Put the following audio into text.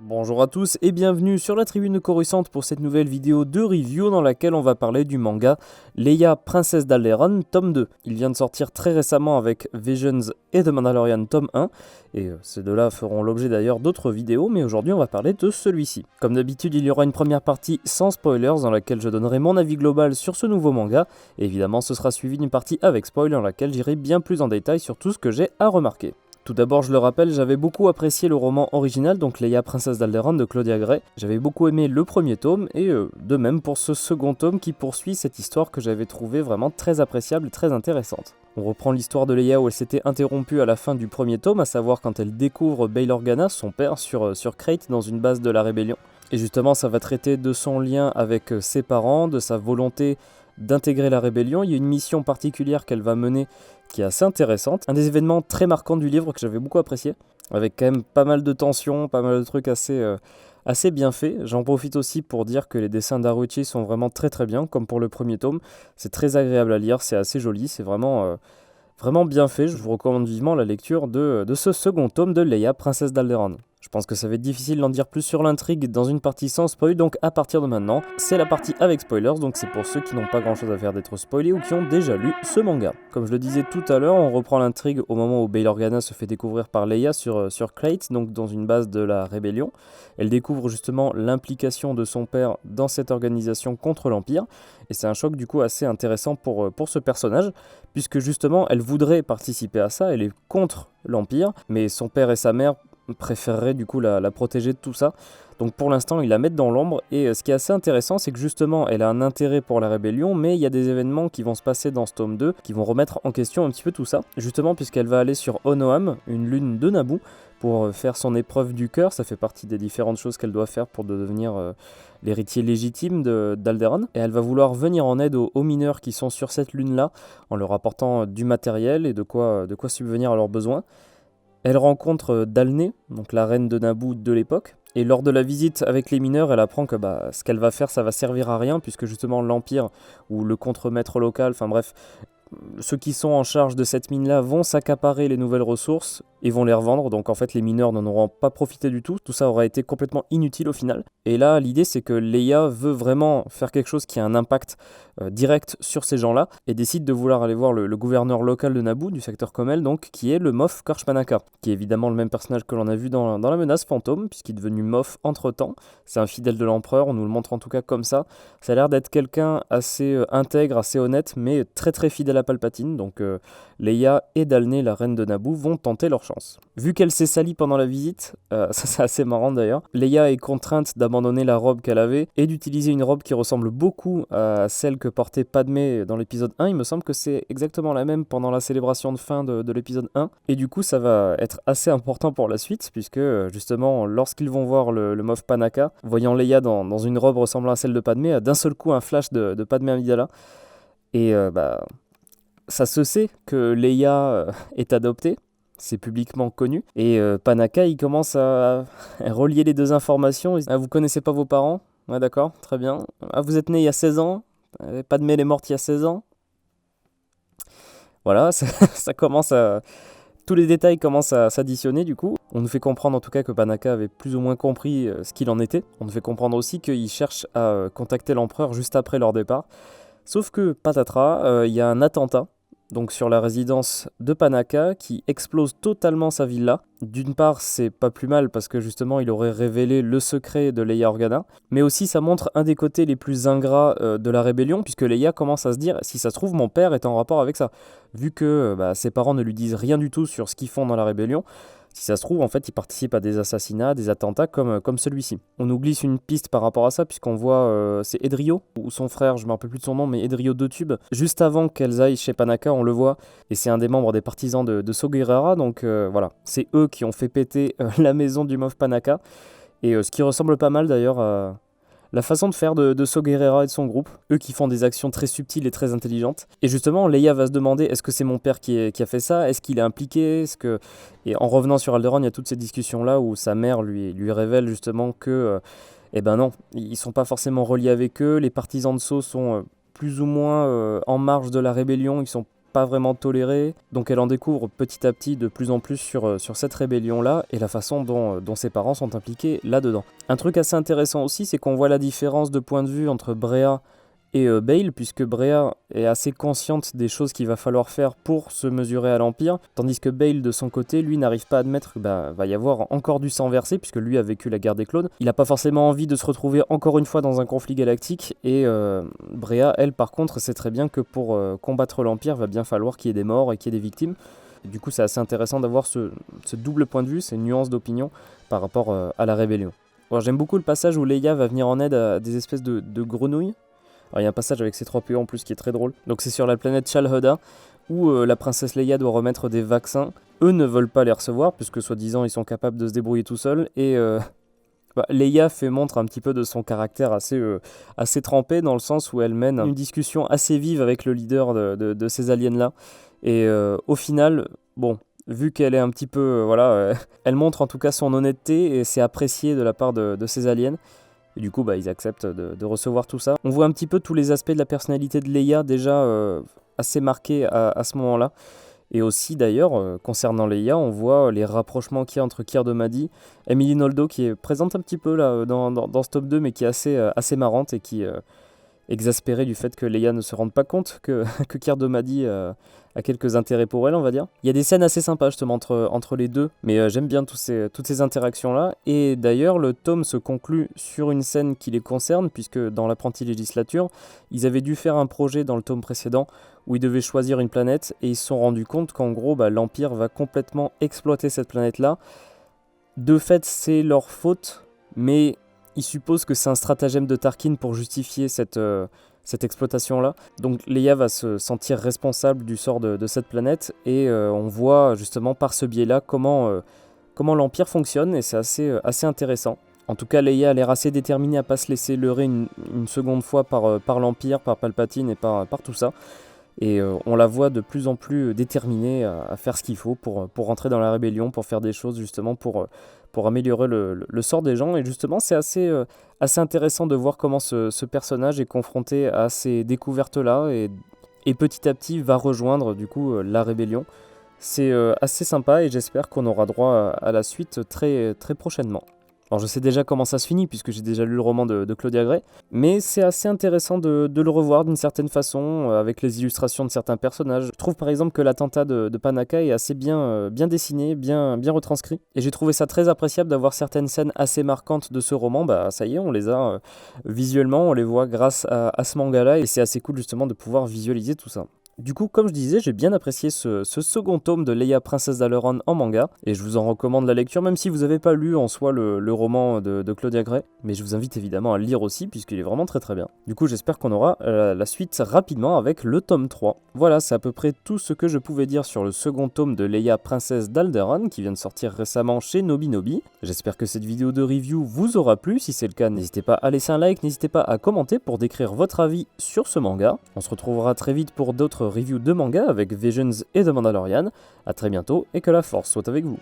Bonjour à tous et bienvenue sur la tribune Coruscante pour cette nouvelle vidéo de review dans laquelle on va parler du manga Leia, princesse d'Alderaan, tome 2. Il vient de sortir très récemment avec Visions et The Mandalorian tome 1, et ces deux-là feront l'objet d'ailleurs d'autres vidéos, mais aujourd'hui on va parler de celui-ci. Comme d'habitude, il y aura une première partie sans spoilers dans laquelle je donnerai mon avis global sur ce nouveau manga, et évidemment ce sera suivi d'une partie avec spoil dans laquelle j'irai bien plus en détail sur tout ce que j'ai à remarquer. Tout d'abord, je le rappelle, j'avais beaucoup apprécié le roman original, donc Leia, princesse d'Alderaan de Claudia Gray. J'avais beaucoup aimé le premier tome, et de même pour ce second tome qui poursuit cette histoire que j'avais trouvée vraiment très appréciable et très intéressante. On reprend l'histoire de Leia où elle s'était interrompue à la fin du premier tome, à savoir quand elle découvre Bail Organa, son père, sur Crait, dans une base de la rébellion. Et justement, ça va traiter de son lien avec ses parents, de sa volonté d'intégrer la rébellion. Il y a une mission particulière qu'elle va mener qui est assez intéressante. Un des événements très marquants du livre que j'avais beaucoup apprécié, avec quand même pas mal de tensions, pas mal de trucs assez bien faits. J'en profite aussi pour dire que les dessins d'Aruichi sont vraiment très très bien, comme pour le premier tome. C'est très agréable à lire, c'est assez joli, c'est vraiment bien fait. Je vous recommande vivement la lecture de ce second tome de Leia, princesse d'Alderaan. Je pense que ça va être difficile d'en dire plus sur l'intrigue dans une partie sans spoil, donc à partir de maintenant, c'est la partie avec spoilers, donc c'est pour ceux qui n'ont pas grand chose à faire d'être spoilés ou qui ont déjà lu ce manga. Comme je le disais tout à l'heure, on reprend l'intrigue au moment où Bail Organa se fait découvrir par Leia sur Crait, donc dans une base de la rébellion. Elle découvre justement l'implication de son père dans cette organisation contre l'Empire, et c'est un choc du coup assez intéressant pour ce personnage, puisque justement elle voudrait participer à ça, elle est contre l'Empire, mais son père et sa mère préférerait du coup la protéger de tout ça. Donc pour l'instant, ils la mettent dans l'ombre, et ce qui est assez intéressant, c'est que justement, elle a un intérêt pour la rébellion, mais il y a des événements qui vont se passer dans ce tome 2, qui vont remettre en question un petit peu tout ça, justement puisqu'elle va aller sur Onoam, une lune de Naboo, pour faire son épreuve du cœur. Ça fait partie des différentes choses qu'elle doit faire pour devenir l'héritier légitime d'Alderaan, et elle va vouloir venir en aide aux mineurs qui sont sur cette lune-là, en leur apportant du matériel et de quoi subvenir à leurs besoins. Elle rencontre Dalné, donc la reine de Naboo de l'époque, et lors de la visite avec les mineurs, elle apprend que ce qu'elle va faire, ça va servir à rien, puisque justement l'Empire, ou le contremaître local, enfin bref, ceux qui sont en charge de cette mine-là vont s'accaparer les nouvelles ressources et vont les revendre, donc en fait les mineurs n'en auront pas profité du tout ça aura été complètement inutile au final. Et là l'idée c'est que Leia veut vraiment faire quelque chose qui a un impact direct sur ces gens-là, et décide de vouloir aller voir le gouverneur local de Naboo, du secteur Comel, donc qui est le Moff Korch Panaka, qui est évidemment le même personnage que l'on a vu dans la menace fantôme, puisqu'il est devenu Moff entre temps. C'est un fidèle de l'empereur, on nous le montre en tout cas comme ça. Ça a l'air d'être quelqu'un assez intègre, assez honnête, mais très très fidèle à Palpatine, donc Leia et Dalné, la reine de Naboo, vont tenter leur chance. Vu qu'elle s'est salie pendant la visite, ça c'est assez marrant d'ailleurs, Leia est contrainte d'abandonner la robe qu'elle avait et d'utiliser une robe qui ressemble beaucoup à celle que portait Padmé dans l'épisode 1. Il me semble que c'est exactement la même pendant la célébration de fin de l'épisode 1, et du coup ça va être assez important pour la suite, puisque justement lorsqu'ils vont voir le Moff Panaka, voyant Leia dans une robe ressemblant à celle de Padmé, a d'un seul coup un flash de Padmé Amidala, et ça se sait que Leia est adoptée, c'est publiquement connu, et Panaka il commence à relier les deux informations. Ah, vous connaissez pas vos parents? Ouais, d'accord, très bien. Ah, vous êtes né il y a 16 ans? Padmé elle est morte il y a 16 ans? Voilà, ça commence à... Tous les détails commencent à s'additionner du coup. On nous fait comprendre en tout cas que Panaka avait plus ou moins compris ce qu'il en était. On nous fait comprendre aussi qu'il cherche à contacter l'empereur juste après leur départ. Sauf que patatras, il y a un attentat donc sur la résidence de Panaka qui explose totalement sa villa. D'une part, c'est pas plus mal parce que justement il aurait révélé le secret de Leia Organa, mais aussi ça montre un des côtés les plus ingrats de la rébellion, puisque Leia commence à se dire si ça se trouve mon père est en rapport avec ça, vu que ses parents ne lui disent rien du tout sur ce qu'ils font dans la rébellion. Si ça se trouve, en fait, il participe à des assassinats, des attentats comme celui-ci. On nous glisse une piste par rapport à ça, puisqu'on voit, c'est Edrio, ou son frère, je me rappelle plus de son nom, mais Edrio de Tube. Juste avant qu'elles aillent chez Panaka, on le voit, et c'est un des membres des partisans de Saw Gerrera, donc voilà. C'est eux qui ont fait péter la maison du Moff Panaka, et ce qui ressemble pas mal d'ailleurs à la façon de faire de Saw Gerrera et de son groupe, eux qui font des actions très subtiles et très intelligentes. Et justement, Leia va se demander, est-ce que c'est mon père qui a fait ça? Est-ce qu'il est impliqué? Et en revenant sur Alderaan, il y a toutes ces discussions-là où sa mère lui révèle justement que, eh ben non, ils sont pas forcément reliés avec eux, les partisans de Saw sont plus ou moins en marge de la rébellion, ils sont pas vraiment tolérée, donc elle en découvre petit à petit de plus en plus sur cette rébellion-là et la façon dont ses parents sont impliqués là-dedans. Un truc assez intéressant aussi, c'est qu'on voit la différence de point de vue entre Brea et Bail, puisque Brea est assez consciente des choses qu'il va falloir faire pour se mesurer à l'Empire, tandis que Bail, de son côté, lui n'arrive pas à admettre qu'il va y avoir encore du sang versé, puisque lui a vécu la guerre des clones. Il n'a pas forcément envie de se retrouver encore une fois dans un conflit galactique, et Brea, elle, par contre, sait très bien que pour combattre l'Empire, va bien falloir qu'il y ait des morts et qu'il y ait des victimes. Et du coup, c'est assez intéressant d'avoir ce double point de vue, ces nuances d'opinion par rapport à la rébellion. Alors, j'aime beaucoup le passage où Leia va venir en aide à des espèces de grenouilles. Alors, il y a un passage avec ces 3PO en plus qui est très drôle. Donc c'est sur la planète Shalhoda où la princesse Leia doit remettre des vaccins. Eux ne veulent pas les recevoir puisque soi-disant ils sont capables de se débrouiller tout seuls. Et Leia fait montre un petit peu de son caractère assez trempé dans le sens où elle mène une discussion assez vive avec le leader de ces aliens-là. Et au final, bon, vu qu'elle est un petit peu... elle montre en tout cas son honnêteté et c'est apprécié de la part de ces aliens. Et du coup, ils acceptent de recevoir tout ça. On voit un petit peu tous les aspects de la personnalité de Leia déjà assez marqués à ce moment-là. Et aussi d'ailleurs, concernant Leia, on voit les rapprochements qu'il y a entre Keir Domadi, Emily Noldo qui est présente un petit peu là dans ce top 2, mais qui est assez marrante et qui exaspérée du fait que Leia ne se rende pas compte que Keir Domadi a quelques intérêts pour elle, on va dire. Il y a des scènes assez sympas justement entre les deux, mais j'aime bien toutes ces interactions-là. Et d'ailleurs, le tome se conclut sur une scène qui les concerne, puisque dans l'Apprenti Législature, ils avaient dû faire un projet dans le tome précédent où ils devaient choisir une planète, et ils se sont rendus compte qu'en gros, l'Empire va complètement exploiter cette planète-là. De fait, c'est leur faute, mais ils supposent que c'est un stratagème de Tarkin pour justifier cette exploitation-là. Donc Leia va se sentir responsable du sort de cette planète, et on voit justement par ce biais-là comment l'Empire fonctionne, et c'est assez intéressant. En tout cas, Leia a l'air assez déterminée à pas se laisser leurrer une seconde fois par l'Empire, par Palpatine et par tout ça. Et on la voit de plus en plus déterminée à faire ce qu'il faut pour rentrer dans la rébellion, pour faire des choses justement pour améliorer le sort des gens. Et justement, c'est assez intéressant de voir comment ce personnage est confronté à ces découvertes-là et petit à petit va rejoindre du coup la rébellion. C'est assez sympa et j'espère qu'on aura droit à la suite très, très prochainement. Alors je sais déjà comment ça se finit puisque j'ai déjà lu le roman de Claudia Gray, mais c'est assez intéressant de le revoir d'une certaine façon avec les illustrations de certains personnages. Je trouve par exemple que l'attentat de Panaka est assez bien dessiné, bien retranscrit, et j'ai trouvé ça très appréciable d'avoir certaines scènes assez marquantes de ce roman. Ça y est, on les a visuellement, on les voit grâce à ce manga-là, et c'est assez cool justement de pouvoir visualiser tout ça. Du coup, comme je disais, j'ai bien apprécié ce second tome de Leia, princesse d'Alderaan en manga, et je vous en recommande la lecture, même si vous n'avez pas lu en soi le roman de Claudia Gray, mais je vous invite évidemment à le lire aussi, puisqu'il est vraiment très très bien. Du coup, j'espère qu'on aura la suite rapidement avec le tome 3. Voilà, c'est à peu près tout ce que je pouvais dire sur le second tome de Leia, princesse d'Alderaan, qui vient de sortir récemment chez Nobinobi. J'espère que cette vidéo de review vous aura plu. Si c'est le cas, n'hésitez pas à laisser un like, n'hésitez pas à commenter pour décrire votre avis sur ce manga. On se retrouvera très vite pour d'autres review de manga avec Visions et The Mandalorian. A très bientôt et que la force soit avec vous.